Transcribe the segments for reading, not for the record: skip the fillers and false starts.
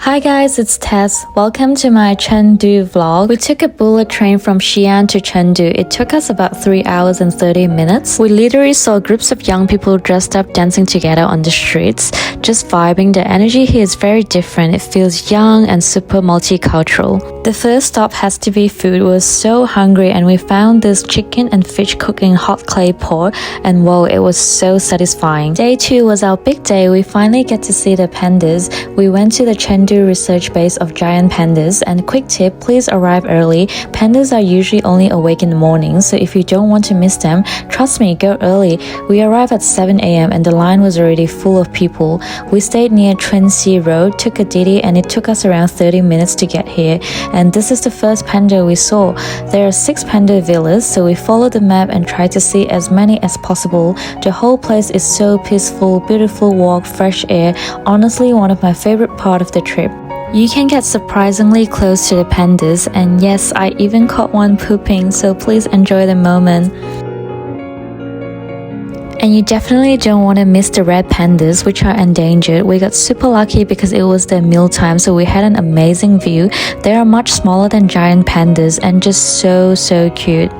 Hi guys, it's Tess. Welcome to my Chengdu vlog. We took a bullet train from Xi'an to Chengdu. It took us about 3 hours and 30 minutes. We literally saw groups of young people dressed up dancing together on the streets, just vibing. The energy here is very different. It feels young and super multicultural. The first stop has to be food. We were so hungry and we found this chicken and fish cooking hot clay pot, and whoa, it was so satisfying. Day 2 was our big day. We finally get to see the pandas. We went to the Chengdu research base of giant pandas, and quick tip, please arrive early. Pandas are usually only awake in the morning, so if you don't want to miss them, trust me, go early. We arrived at 7 a.m. and the line was already full of people. We stayed near Trendy road, took a ditty, and it took us around 30 minutes to get here. And this is the first panda we saw. There are 6 panda villas, so we followed the map and tried to see as many as possible. The whole place is so peaceful, beautiful walk, fresh air. Honestly, one of my favorite part of the trip. You can get surprisingly close to the pandas, and yes, I even caught one pooping, so please enjoy the moment. And you definitely don't want to miss the red pandas, which are endangered. We got super lucky because it was their meal time, so we had an amazing view. They are much smaller than giant pandas and just so cute.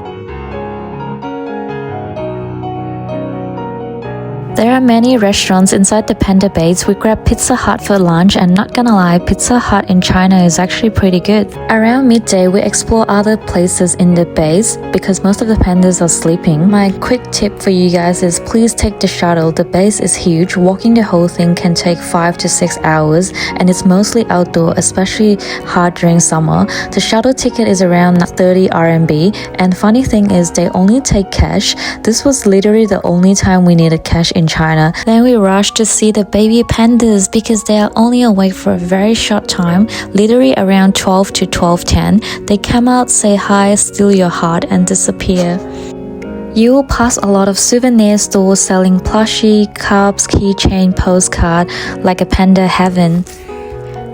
There are many restaurants inside the panda base. We grabbed Pizza Hut for lunch, and not gonna lie, Pizza Hut in China is actually pretty good. Around midday, we explore other places in the base because most of the pandas are sleeping. My quick tip for you guys is please take the shuttle. The base is huge. Walking the whole thing can take 5 to 6 hours, and it's mostly outdoor, especially hard during summer. The shuttle ticket is around 30 RMB, and funny thing is they only take cash. This was literally the only time we needed cash in China. Then we rushed to see the baby pandas because they are only awake for a very short time, literally around 12 to 12:10. They come out, say hi, steal your heart, and disappear. You will pass a lot of souvenir stores selling plushie, cups, keychain, postcard, like a panda heaven.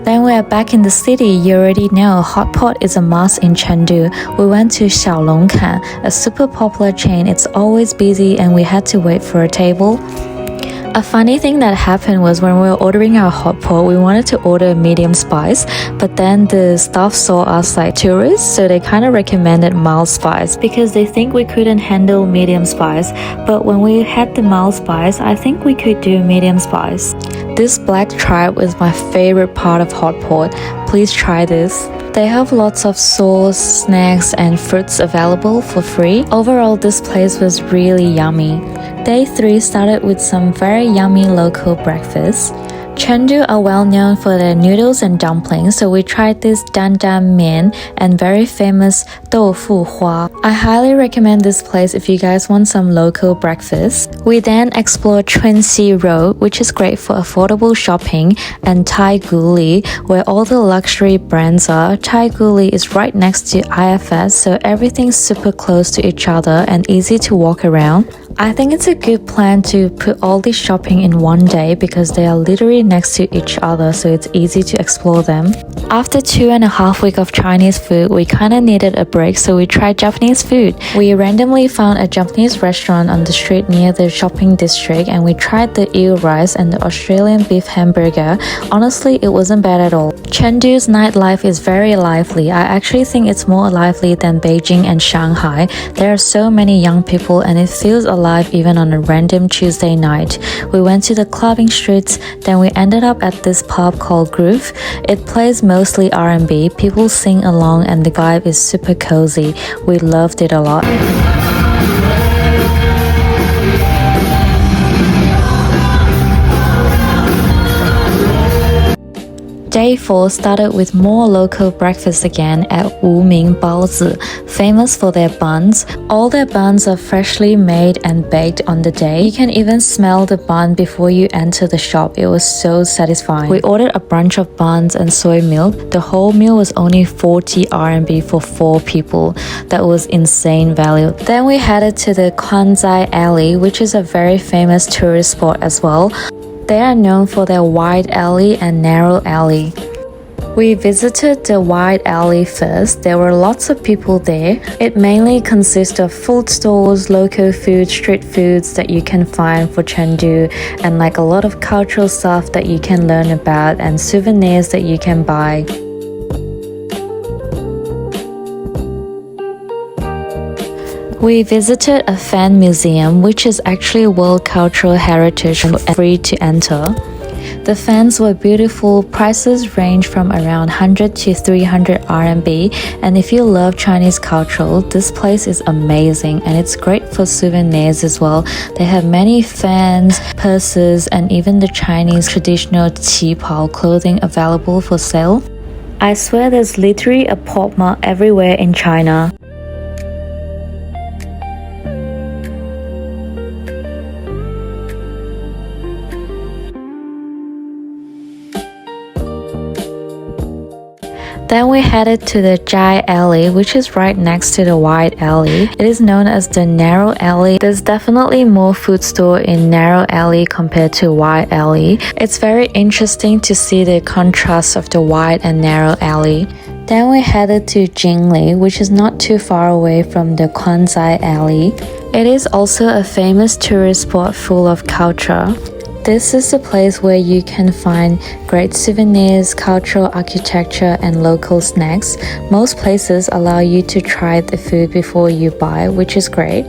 Then we are back in the city. You already know Hotpot is a must in Chengdu. We went to Xiaolongkan, a super popular chain. It's always busy and we had to wait for a table. A funny thing that happened was when we were ordering our hot pot, we wanted to order medium spice, but then the staff saw us like tourists, so they kind of recommended mild spice because they think we couldn't handle medium spice. But when we had the mild spice, I think we could do medium spice. This black tribe is my favorite part of hot pot. Please try this. They have lots of sauce, snacks, and fruits available for free. Overall, this place was really yummy. Day 3 started with some very yummy local breakfast. Chengdu are well known for their noodles and dumplings, so we tried this dan dan mian and very famous doufu hua. I highly recommend this place if you guys want some local breakfast. We then explored ChunXi Road, which is great for affordable shopping, and Taikoo, where all the luxury brands are. Taikoo is right next to IFS, so everything's super close to each other and easy to walk around. I think it's a good plan to put all this shopping in one day because they are literally next to each other, so it's easy to explore them. After 2.5 weeks of Chinese food, we kinda needed a break, so we tried Japanese food. We randomly found a Japanese restaurant on the street near the shopping district, and we tried the eel rice and the Australian beef hamburger. Honestly, it wasn't bad at all. Chengdu's nightlife is very lively. I actually think it's more lively than Beijing and Shanghai. There are so many young people and it feels alive even on a random Tuesday night. We went to the clubbing streets, then we ended up at this pub called Groove. It plays mostly R&B, people sing along, and the vibe is super cozy. We loved it a lot. Day 4 started with more local breakfast again at Wuming Baozi, famous for their buns. All their buns are freshly made and baked on the day. You can even smell the bun before you enter the shop. It was so satisfying. We ordered a bunch of buns and soy milk. The whole meal was only 40 RMB for 4 people. That was insane value. Then we headed to the KuanZhai Alley, which is a very famous tourist spot as well. They are known for their wide alley and narrow alley. We visited the Wide Alley first. There were lots of people there. It mainly consists of food stores, local food, street foods that you can find for Chengdu, and like a lot of cultural stuff that you can learn about and souvenirs that you can buy. We visited a fan museum, which is actually World Cultural Heritage and free to enter. The fans were beautiful. Prices range from around 100 to 300 RMB, and if you love Chinese culture, this place is amazing and it's great for souvenirs as well. They have many fans, purses, and even the Chinese traditional qipao clothing available for sale. I swear there's literally a pop mart everywhere in China. Then we headed to the KuanZhai Alley, which is right next to the Wide Alley. It is known as the Narrow Alley. There's definitely more food store in Narrow Alley compared to Wide Alley. It's very interesting to see the contrast of the Wide and Narrow Alley. Then we headed to Jinli, which is not too far away from the KuanZhai Alley. It is also a famous tourist spot full of culture. This is a place where you can find great souvenirs, cultural architecture, and local snacks. Most places allow you to try the food before you buy, which is great.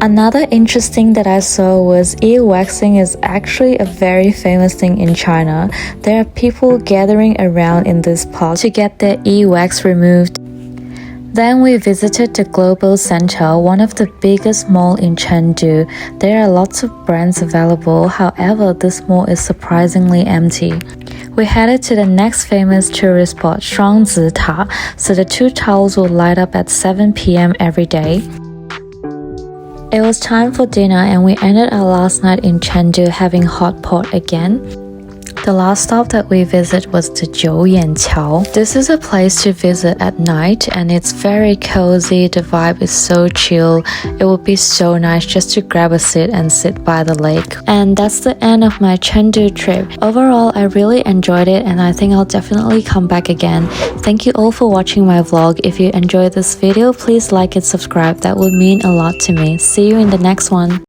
Another interesting that I saw was ear-waxing is actually a very famous thing in China. There are people gathering around in this park to get their ear-wax removed. Then we visited the Global Center, one of the biggest malls in Chengdu. There are lots of brands available, however, this mall is surprisingly empty. We headed to the next famous tourist spot, Shuangzi Ta, so the two towers will light up at 7 p.m. every day. It was time for dinner and we ended our last night in Chengdu having Hotpot again. The last stop that we visited was the Jiu Yan Bridge. This is a place to visit at night and it's very cozy. The vibe is so chill. It would be so nice just to grab a seat and sit by the lake. And that's the end of my Chengdu trip. Overall, I really enjoyed it and I think I'll definitely come back again. Thank you all for watching my vlog. If you enjoyed this video, please like and subscribe. That would mean a lot to me. See you in the next one.